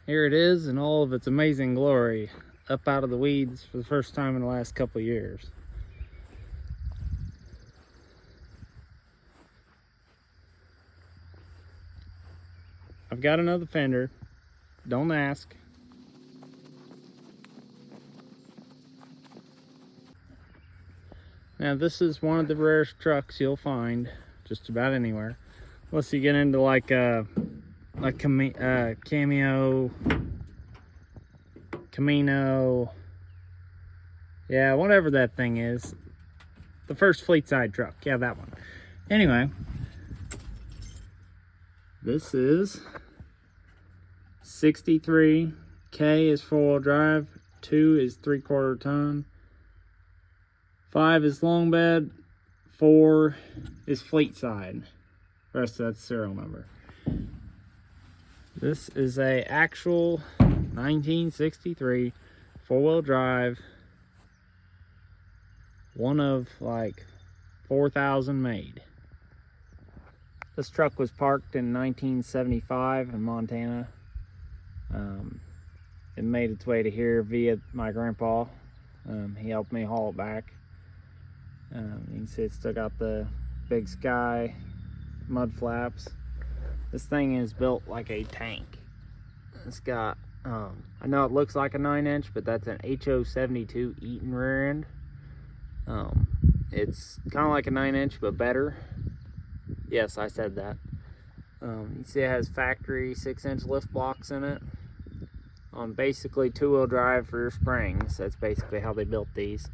Here it is in all of its amazing glory, up out of the weeds for the first time in the last couple of years. I've got another fender, don't ask. Now this is one of the rarest trucks you'll find just about anywhere, unless you get into like Camino, yeah, whatever that thing is. The first fleet side truck, yeah, that one. Anyway, this is 63. K is 4-wheel drive, 2 is 3/4 ton, 5 is long bed, 4 is fleet side. The rest of that's serial number. This is a actual 1963 4-wheel drive, one of like 4,000 made. This truck was parked in 1975 in Montana. It made its way to here via my grandpa. He helped me haul it back. You can see it's still got the big sky mud flaps. This thing is built like a tank. It's got, I know it looks like a 9-inch, but that's an HO72 Eaton rear end. It's kind of like a 9-inch, but better. Yes, I said that. You see it has factory 6-inch lift blocks in it. On basically 2-wheel drive for your springs. That's basically how they built these.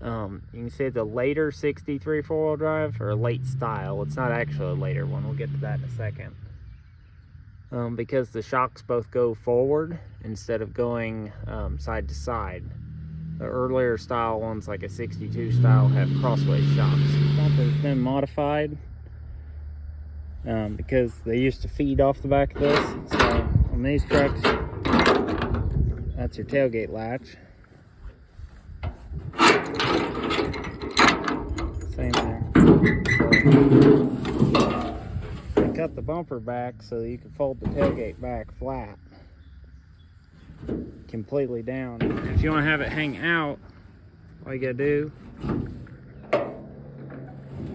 You can see it's a later 63 4-wheel drive, or a late style. It's not actually a later one. We'll get to that in a second. Because the shocks both go forward instead of going side to side. The earlier style ones, like a 62 style, have crossways shocks. The bumper's been modified because they used to feed off the back of this. So on these trucks, that's your tailgate latch. Same there. So I cut the bumper back so that you can fold the tailgate back flat, completely down. If you want to have it hang out, all you gotta do,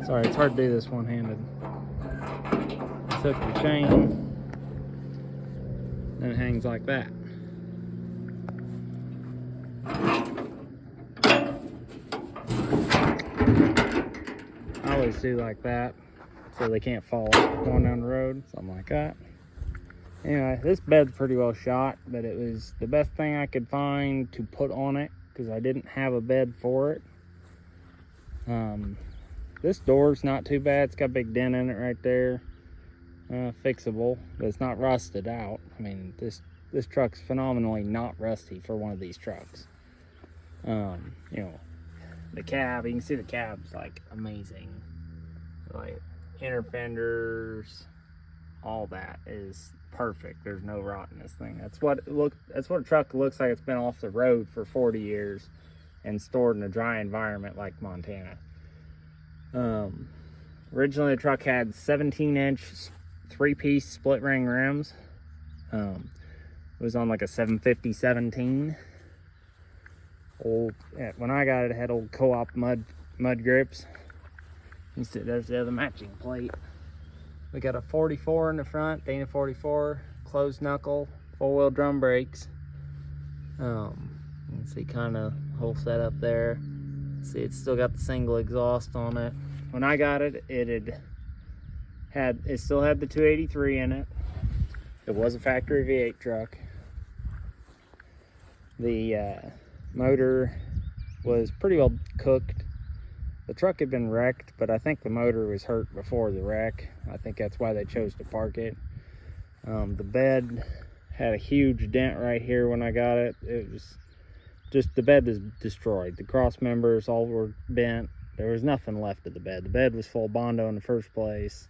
sorry, it's hard to do this one-handed. Hook the chain, then it hangs like that. I always do like that so they can't fall going down the road, something like that. Anyway, this bed's pretty well shot, but it was the best thing I could find to put on it because I didn't have a bed for it. This door's not too bad. It's got a big dent in it right there. Fixable, but it's not rusted out. I mean, this truck's phenomenally not rusty for one of these trucks. You know, the cab, you can see the cab's like amazing. Like inner fenders, all that is perfect. There's no rot in this thing. That's what a truck looks like. It's been off the road for 40 years and stored in a dry environment like Montana. Originally the truck had 17-inch 3-piece split ring rims. It was on like a 750-17. When I got it, it had old Co-op mud grips. You see, there's the other matching plate. We got a 44 in the front, Dana 44, closed knuckle, 4-wheel drum brakes. You can see kind of whole setup there. See, it's still got the single exhaust on it. When I got it, it still had the 283 in it. It was a factory V8 truck. The motor was pretty well cooked. The truck had been wrecked, but I think the motor was hurt before the wreck. I think that's why they chose to park it. The bed had a huge dent right here when I got it. It was just, the bed is destroyed. The cross members all were bent. There was nothing left of the bed. The bed was full Bondo in the first place.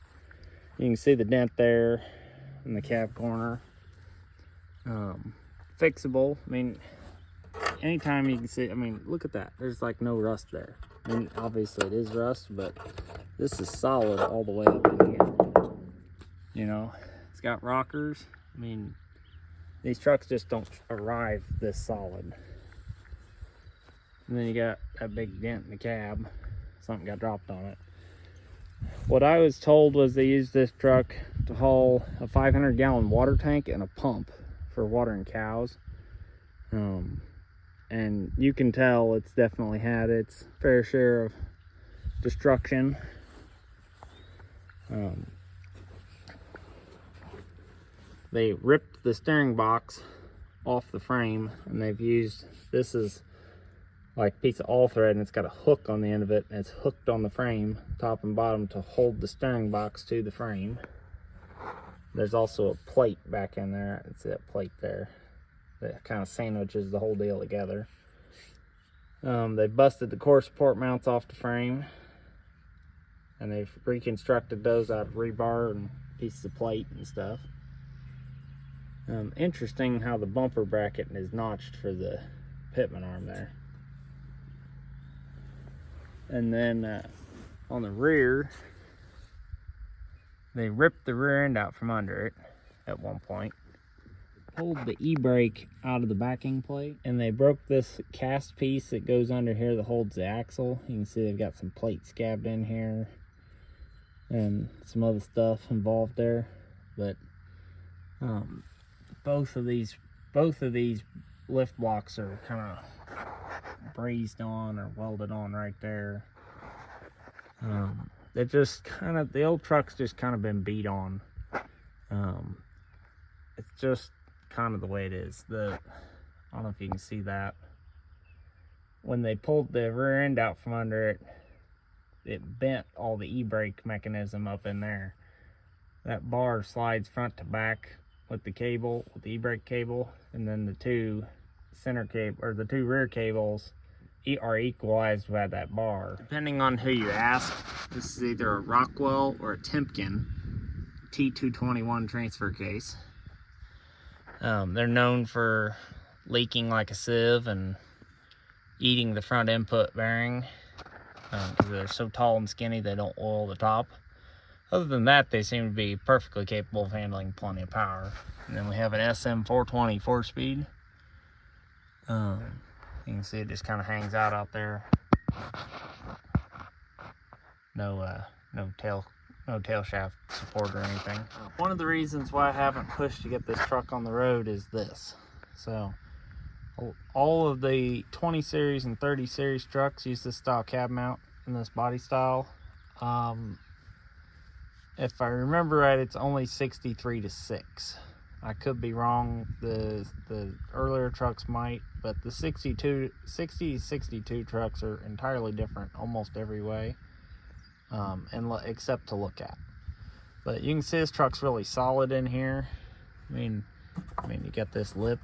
You can see the dent there in the cab corner. Fixable. I mean, anytime you can see, I mean, look at that. There's like no rust there. I mean, obviously it is rust, but this is solid all the way up in here. You know, it's got rockers. I mean, These trucks just don't arrive this solid. And then you got that big dent in the cab. Something got dropped on it. What I was told was they used this truck to haul a 500-gallon water tank and a pump for watering cows. And you can tell it's definitely had its fair share of destruction. They ripped the steering box off the frame, and they've used, this is like a piece of all thread, and it's got a hook on the end of it, and it's hooked on the frame, top and bottom, to hold the steering box to the frame. There's also a plate back in there. It's that plate there that kind of sandwiches the whole deal together. They busted the core support mounts off the frame, and they've reconstructed those out of rebar and pieces of plate and stuff. Interesting how the bumper bracket is notched for the pitman arm there. And then on the rear, they ripped the rear end out from under it at one point, pulled the e-brake out of the backing plate, and they broke this cast piece that goes under here that holds the axle. You can see they've got some plate scabbed in here and some other stuff involved there. But both of these lift blocks are kind of brazed on or welded on right there. It just kind of, the old truck's just kind of been beat on. It's just kind of the way it is. I don't know if you can see that. When they pulled the rear end out from under it, it bent all the e-brake mechanism up in there. That bar slides front to back with the cable, with the e-brake cable, and then the two center cable, or the two rear cables, are equalized by that bar. Depending on who you ask, this is either a Rockwell or a Timken T221 transfer case. They're known for leaking like a sieve and eating the front input bearing because they're so tall and skinny they don't oil the top. Other than that, they seem to be perfectly capable of handling plenty of power. And then we have an SM420 4-speed. You can see it just kind of hangs out there. No tail shaft support or anything. One of the reasons why I haven't pushed to get this truck on the road is this. So all of the 20 series and 30 series trucks use this style cab mount in this body style. If I remember right, it's only 63-6. I could be wrong. The earlier trucks might, but the 60-62 trucks are entirely different almost every way, except to look at. But you can see this truck's really solid in here. I mean, you got this lip.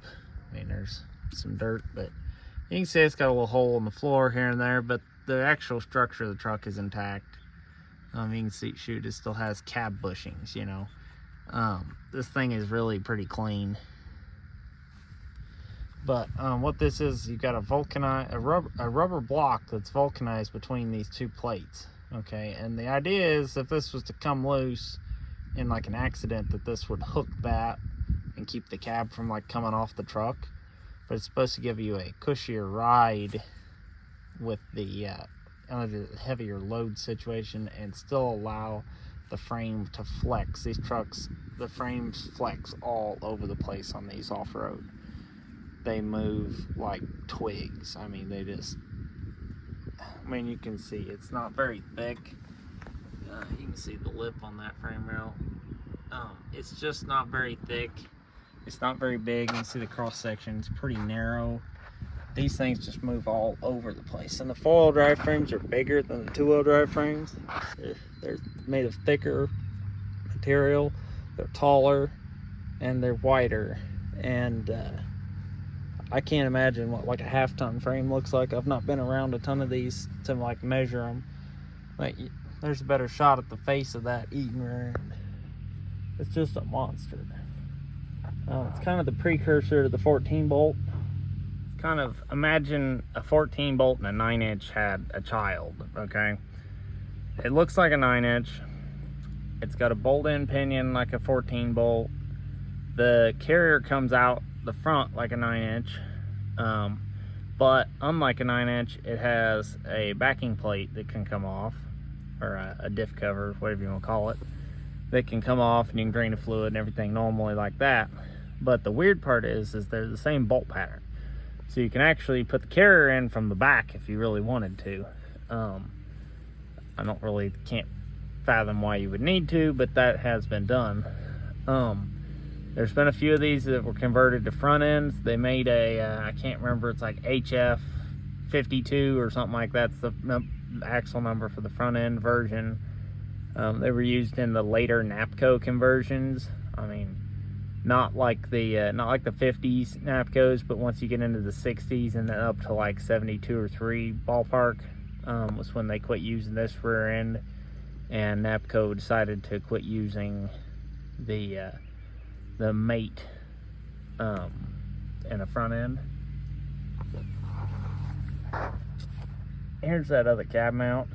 I mean, there's some dirt, but you can see it's got a little hole in the floor here and there, but the actual structure of the truck is intact. You can see, shoot, it still has cab bushings, you know. This thing is really pretty clean. But what this is, you've got a rubber block that's vulcanized between these two plates. Okay, and the idea is if this was to come loose in like an accident, that this would hook that and keep the cab from like coming off the truck. But it's supposed to give you a cushier ride with the heavier load situation and still allow the frame to flex. These trucks, the frames flex all over the place on these off-road. They move like twigs. I mean, you can see it's not very thick. You can see the lip on that frame rail. It's just not very thick. It's not very big. You can see the cross section. It's pretty narrow. These things just move all over the place. And the 4-wheel drive frames are bigger than the 2-wheel drive frames. They're made of thicker material. They're taller and they're wider. And I can't imagine what like a half-ton frame looks like. I've not been around a ton of these to like measure them. Like, there's a better shot at the face of that eating rear end. It's just a monster. It's kind of the precursor to the 14 bolt. It's kind of, imagine a 14 bolt and a 9-inch had a child, okay? It looks like a 9-inch. It's got a bolt-in pinion like a 14 bolt. The carrier comes out the front like a 9-inch, but unlike a 9-inch, it has a backing plate that can come off, or a diff cover, whatever you want to call it, that can come off, and you can drain the fluid and everything normally like that. But the weird part is they're the same bolt pattern, so you can actually put the carrier in from the back if you really wanted to. I can't fathom why you would need to, but that has been done. There's been a few of these that were converted to front ends. They made I can't remember, it's like HF 52 or something like that. That's the axle number for the front end version. They were used in the later NAPCO conversions. I mean, not like the 50s NAPCOs, but once you get into the 60s and then up to like 72 or 3 ballpark, was when they quit using this rear end, and NAPCO decided to quit using the mate in the front end. Here's that other cab mount.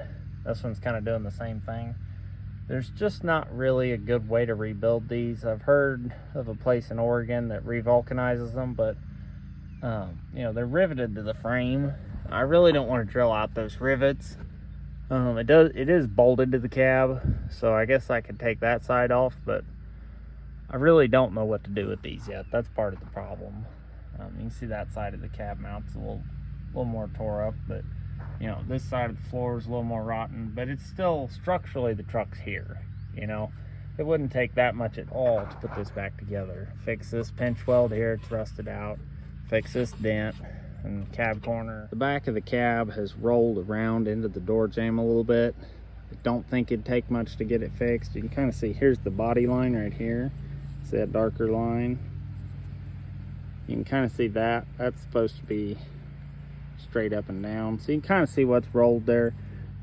This one's kind of doing the same thing. There's just not really a good way to rebuild these. I've heard of a place in Oregon that revulcanizes them, but you know, they're riveted to the frame. I really don't want to drill out those rivets. It is bolted to the cab, so I guess I could take that side off, but I really don't know what to do with these yet. That's part of the problem. You can see that side of the cab mount's a little more tore up, but you know, this side of the floor is a little more rotten, but it's still structurally, the truck's here. You know, it wouldn't take that much at all to put this back together. Fix this pinch weld here, it's rusted out. Fix this dent in the cab corner. The back of the cab has rolled around into the door jamb a little bit. I don't think it'd take much to get it fixed. You can kind of see, here's the body line right here. See that darker line? You can kind of see that. That's supposed to be straight up and down, so you can kind of see what's rolled there,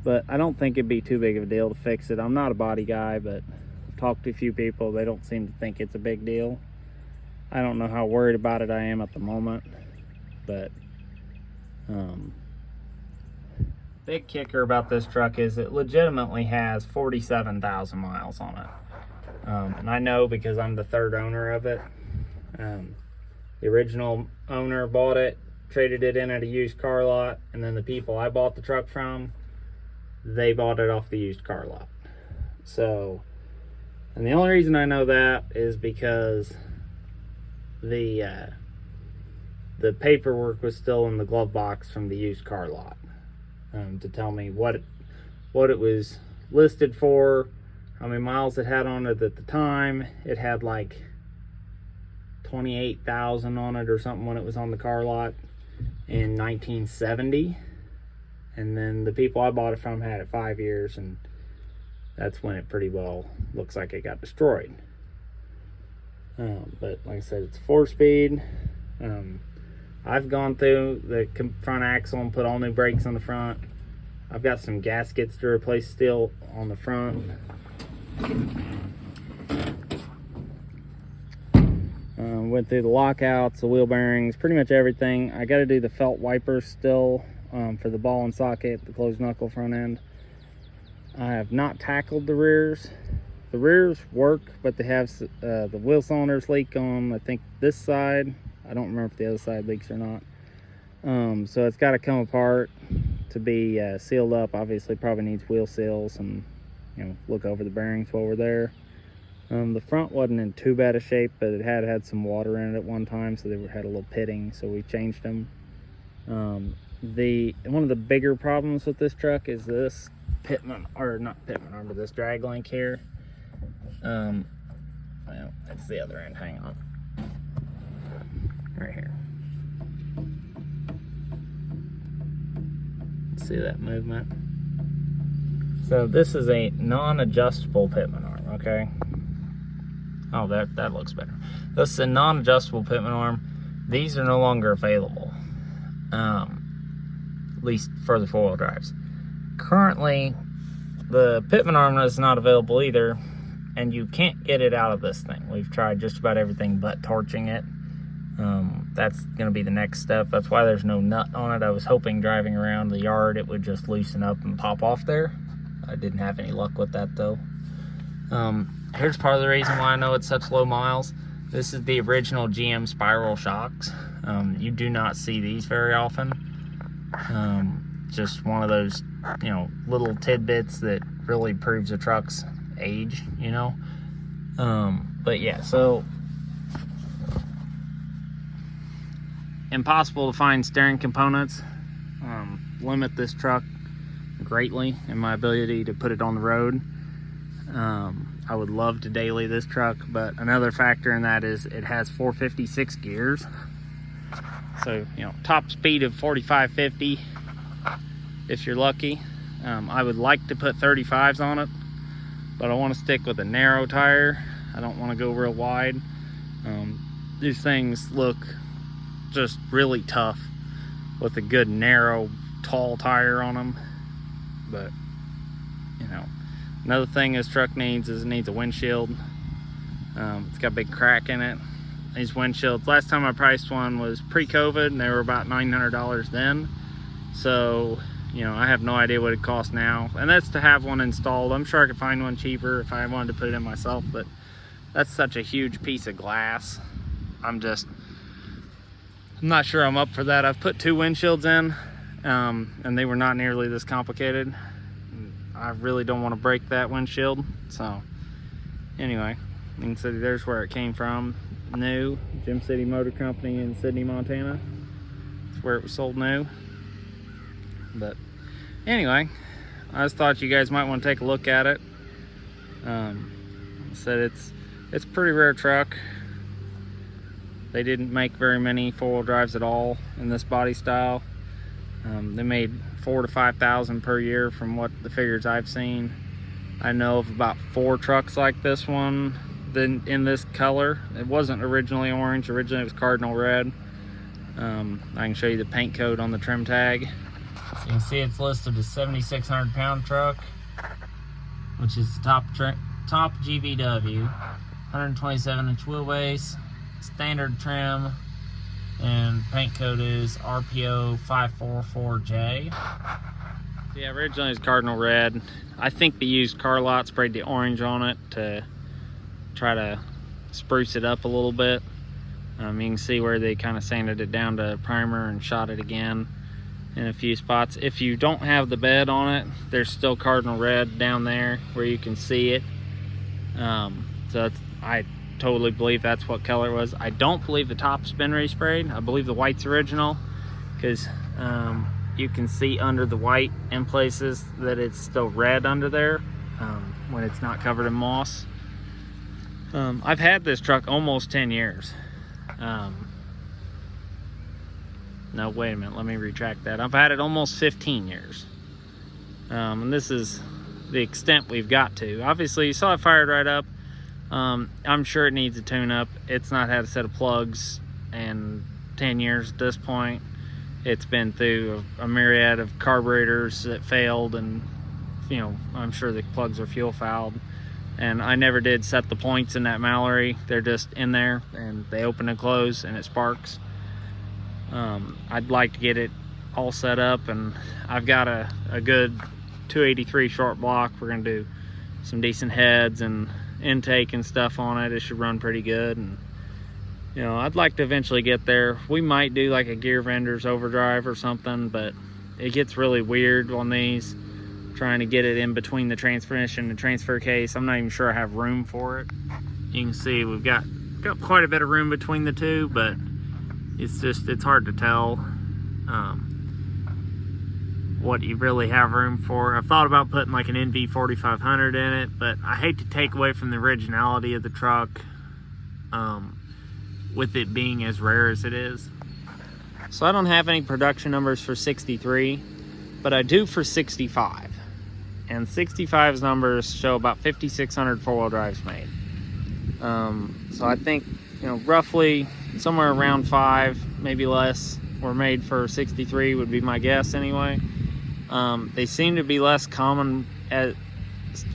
but I don't think it'd be too big of a deal to fix it. I'm not a body guy, but I've talked to a few people. They don't seem to think it's a big deal. I don't know how worried about it I am at the moment, but big kicker about this truck is it legitimately has 47,000 miles on it, and I know because I'm the third owner of it. The original owner bought it, traded it in at a used car lot, and then the people I bought the truck from, they bought it off the used car lot. So, and the only reason I know that is because the paperwork was still in the glove box from the used car lot, to tell me what it was listed for, how many miles it had on it at the time. It had like 28,000 on it or something when it was on the car lot in 1970, and then the people I bought it from had it 5 years, and that's when it pretty well looks like it got destroyed. But like I said, it's 4-speed. I've gone through the front axle and put all new brakes on the front. I've got some gaskets to replace still on the front. Went through the lockouts, the wheel bearings, pretty much everything. I got to do the felt wipers still for the ball and socket, the closed knuckle front end. I have not tackled the rears. The rears work, but they have the wheel cylinders leak on, I think, this side. I don't remember if the other side leaks or not. So it's got to come apart to be sealed up. Obviously probably needs wheel seals, and you know, look over the bearings while we're there. The front wasn't in too bad a shape, but it had some water in it at one time, so they had a little pitting, so we changed them. One of the bigger problems with this truck is this but this drag link here. Well, that's the other end. Hang on. Right here. See that movement? So this is a non-adjustable pitman arm, okay? Oh, that looks better. This is a non-adjustable pitman arm. These are no longer available, at least for the 4-wheel drives. Currently, the pitman arm is not available either, and you can't get it out of this thing. We've tried just about everything but torching it. That's going to be the next step. That's why there's no nut on it. I was hoping driving around the yard it would just loosen up and pop off there. I didn't have any luck with that though. Here's part of the reason why I know it's such low miles. This is the original GM spiral shocks. You do not see these very often. Just one of those, you know, little tidbits that really proves a truck's age, you know. But yeah, so impossible to find steering components. Limit this truck greatly in my ability to put it on the road. I would love to daily this truck, but another factor in that is it has 456 gears. So, you know, top speed of 45, 50 if you're lucky. I would like to put 35s on it, but I want to stick with a narrow tire. I don't want to go real wide. These things look just really tough with a good narrow tall tire on them. But you know, another thing this truck needs is it needs a windshield. It's got a big crack in it. These windshields, last time I priced one was pre-COVID and they were about $900 then. So you know, I have no idea what it costs now, and that's to have one installed. I'm sure I could find one cheaper if I wanted to put it in myself, but that's such a huge piece of glass. I'm not sure I'm up for that. I've put 2 windshields in, and they were not nearly this complicated. I really don't want to break that windshield. So anyway, you can see there's where it came from. New, Gem City Motor Company in Sydney, Montana. That's where it was sold new. But anyway, I just thought you guys might want to take a look at it. I said it's a pretty rare truck. They didn't make very many 4-wheel drives at all in this body style. They made 4,000 to 5,000 per year from what the figures I've seen. I know of about 4 trucks like this one in this color. It wasn't originally orange. Originally it was cardinal red. I can show you the paint code on the trim tag. So you can see it's listed as 7,600 pound truck, which is the top GVW, 127 inch wheelbase, standard trim, and paint code is RPO 544J. Yeah, originally it was cardinal red. I think the used car lot sprayed the orange on it to try to spruce it up a little bit. You can see where they kind of sanded it down to primer and shot it again in a few spots. If you don't have the bed on it, there's still cardinal red down there where you can see it. So I totally believe that's what color it was. I don't believe the top's been resprayed. I believe the white's original, because you can see under the white in places that it's still red under there when it's not covered in moss. I've had this truck almost 10 years. No, wait a minute, let me retract that. I've had it almost 15 years. And this is the extent we've got to. Obviously, you saw it fired right up. I'm sure it needs a tune-up. It's not had a set of plugs in 10 years at this point. It's been through a myriad of carburetors that failed, and you know, I'm sure the plugs are fuel fouled. And I never did set the points in that Mallory. They're just in there and they open and close and it sparks. I'd like to get it all set up, and I've got a good 283 short block. We're gonna do some decent heads and intake and stuff on it. It should run pretty good, and you know, I'd like to eventually get there. We might do like a gear vendor's overdrive or something, but it gets really weird on these, trying to get it in between the transmission and transfer case. I'm not even sure I have room for it. You can see we've got quite a bit of room between the two, but it's hard to tell what you really have room for. I've thought about putting like an NV 4500 in it, but I hate to take away from the originality of the truck with it being as rare as it is. So I don't have any production numbers for 63, but I do for 65. And 65's numbers show about 5,600 4-wheel drives made. So I think, you know, roughly somewhere around 5, maybe less, were made for 63 would be my guess anyway. They seem to be less common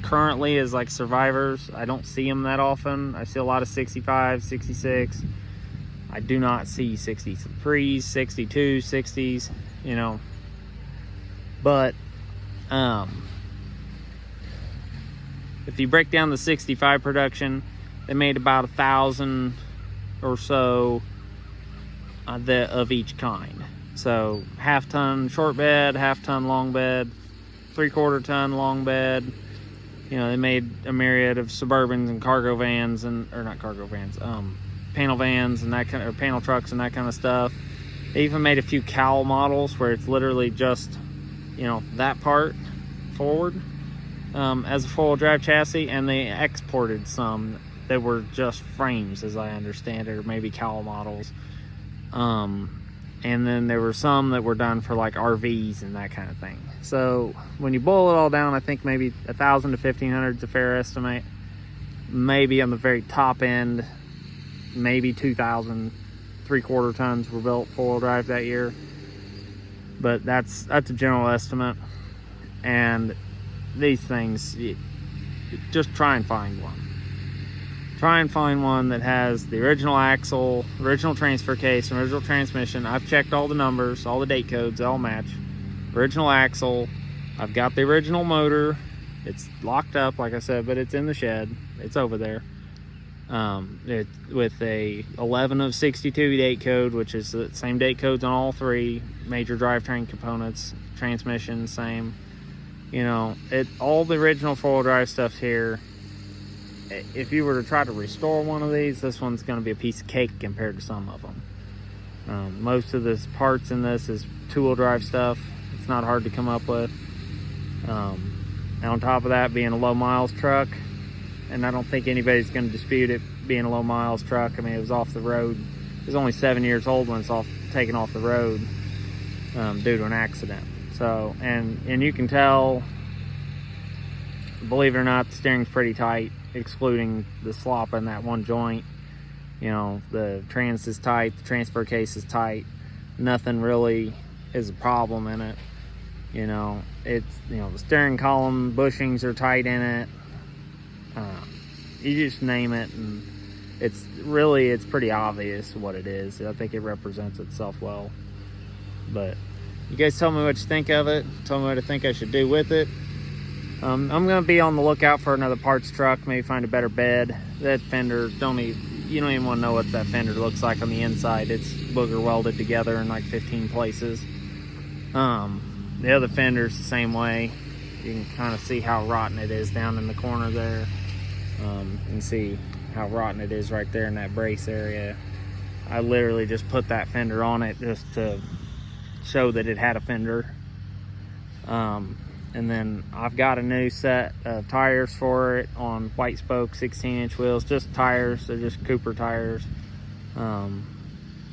currently as like survivors. I don't see them that often. I see a lot of 65, 66. I do not see 63s, 62s, 60s, you know. But if you break down the 65 production, they made about 1,000 or so of each kind. So half-ton short bed, half-ton long bed, 3/4 ton long bed. You know, they made a myriad of Suburbans and cargo vans, and or not cargo vans, panel vans and that kind of, or panel trucks and that kind of stuff. They even made a few cowl models where it's literally just, you know, that part forward as a four-wheel drive chassis, and they exported some that were just frames, as I understand it, or maybe cowl models. And then there were some that were done for like RVs and that kind of thing. So when you boil it all down, I think maybe 1,000 to 1,500 is a fair estimate. Maybe on the very top end, maybe 2,000 3/4 tons were built four-wheel drive that year. But that's a general estimate. And these things, just try and find one. Try and find one that has the original axle, original transfer case, and original transmission. I've checked all the numbers, all the date codes, they all match. Original axle. I've got the original motor. It's locked up, like I said, but it's in the shed. It's over there. With a 11 of 62 date code, which is the same date codes on all three major drivetrain components. Transmission, same. You know, all the original four-wheel drive stuff's here. If you were to try to restore one of these, this one's going to be a piece of cake compared to some of them. Most of the parts in this is two-wheel drive stuff. It's not hard to come up with. And on top of that, being a low miles truck, and I don't think anybody's going to dispute it being a low miles truck. I mean, it was off the road. It was only 7 years old when it's taken off the road due to an accident. So, and you can tell, believe it or not, the steering's pretty tight, excluding the slop in that one joint. You know, the trans is tight, the transfer case is tight. Nothing really is a problem in it. You know, the steering column bushings are tight in it. You just name it, and it's pretty obvious what it is. I think it represents itself well. But you guys tell me what you think of it. Tell me what I think I should do with it. I'm gonna be on the lookout for another parts truck, maybe find a better bed. That fender, you don't even want to know what that fender looks like on the inside. It's booger welded together in like 15 places. The other fender's the same way. You can kind of see how rotten it is down in the corner there. You can see how rotten it is right there in that brace area. I literally just put that fender on it just to show that it had a fender. And then I've got a new set of tires for it on white spoke 16-inch wheels. Just tires, they're just Cooper tires.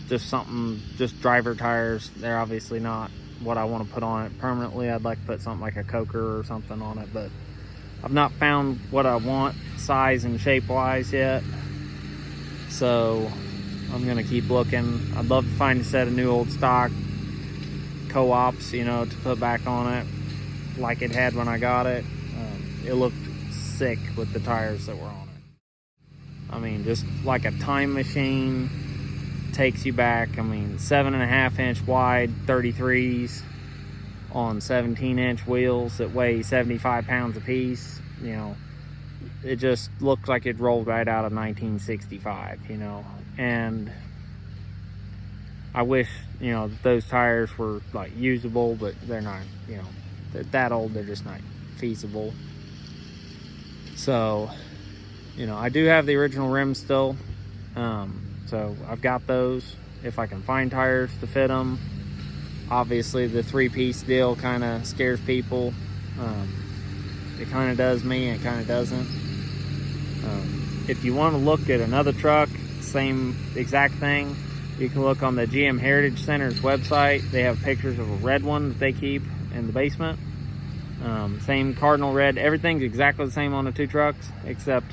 Just driver tires. They're obviously not what I want to put on it permanently. I'd like to put something like a Coker or something on it, but I've not found what I want size and shape wise yet. So I'm gonna keep looking. I'd love to find a set of new old stock co-ops, to put back on it like it had when I got it. It looked sick with the tires that were on it. I mean, just like a time machine. Takes you back. 7.5-inch wide 33s on 17-inch wheels that weigh 75 pounds a piece. It just looked like it rolled right out of 1965. And I wish those tires were like usable, but they're not. They're that old, they're just not feasible. So I do have the original rims still. So I've got those if I can find tires to fit them. Obviously the 3-piece deal kind of scares people. It kind of does me, it kind of doesn't. If you want to look at another truck, same exact thing, you can look on the GM Heritage Center's website. They have pictures of a red one that they keep in the basement. Same cardinal red. Everything's exactly the same on the two trucks, except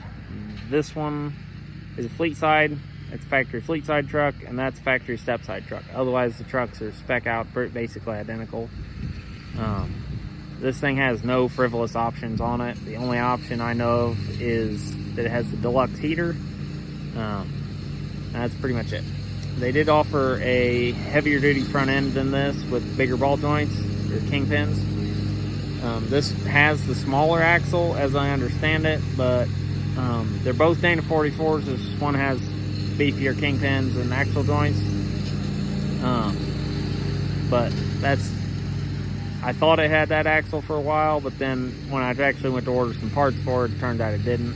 this one is a fleet side. It's a factory fleet side truck, and that's a factory step side truck. Otherwise, the trucks are spec out, basically identical. This thing has no frivolous options on it. The only option I know of is that it has the deluxe heater. That's pretty much it. They did offer a heavier duty front end than this with bigger ball joints or kingpins. This has the smaller axle, as I understand it, but they're both Dana 44s. This one has beefier kingpins and axle joints. But I thought it had that axle for a while, but then when I actually went to order some parts for it, it turned out it didn't.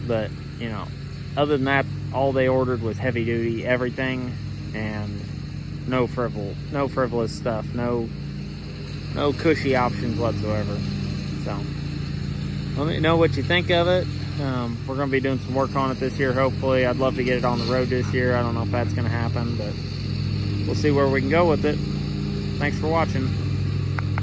But, you know, other than that, all they ordered was heavy duty everything, and no frivolous stuff, no cushy options whatsoever. So let me know what you think of it. We're going to be doing some work on it this year, hopefully. I'd love to get it on the road this year. I don't know if that's going to happen, but we'll see where we can go with it. Thanks for watching.